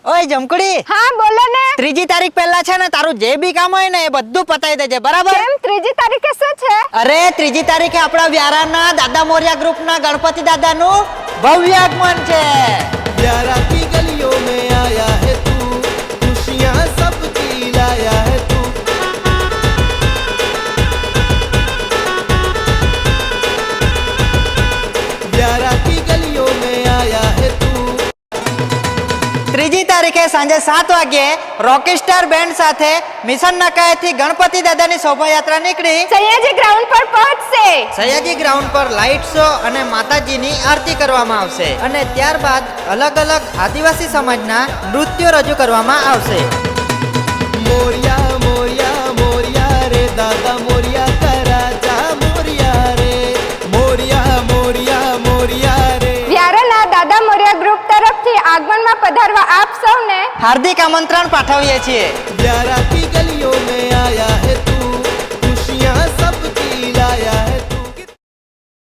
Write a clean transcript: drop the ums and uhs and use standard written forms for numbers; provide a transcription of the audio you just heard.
ઓય જમકડી, હા બોલો ને. 3જી તારીખ પહેલા છે ને તારું જે બી કામ હોય ને એ બધું પતાવી દેજે, બરાબર? કેમ 3જી તારીખે શું છે? અરે 3જી તારીખે આપણા વ્યારાના દાદા મોરિયા ગ્રુપના ગણપતિ દાદાનું ભવ્ય આગમન છે. व्यारा की गलियों में आया है तू, खुशियाँ सबकी लाया है तू. व्यारा की गलियों में आया है तू. 3જી તારીખે સાંજે 7 વાગ્યે રોકીસ્ટાર બેન્ડ સાથે મિશન નાકાએથી ગણપતિ દાદાની શોભાયાત્રા નીકળી સયાજી ગ્રાઉન્ડ પર પહોંચશે. સયાજી ગ્રાઉન્ડ પર લાઇટ શો અને માતાજીની આરતી કરવામાં આવશે અને ત્યારબાદ અલગ અલગ આદિવાસી સમાજના નૃત્યો રજૂ કરવામાં આવશે. मोरिया मोरिया मोरिया रे दादा मोरिया का राजा मोरिया रे. मोरिया मोरिया मोरिया रे. વ્યારાના દાદા મોરિયા ગ્રુપ તરફથી આગમનમાં પધારવા આપ સૌને હાર્દિક આમંત્રણ પાઠવીએ છીએ. व्यारा की गलियों में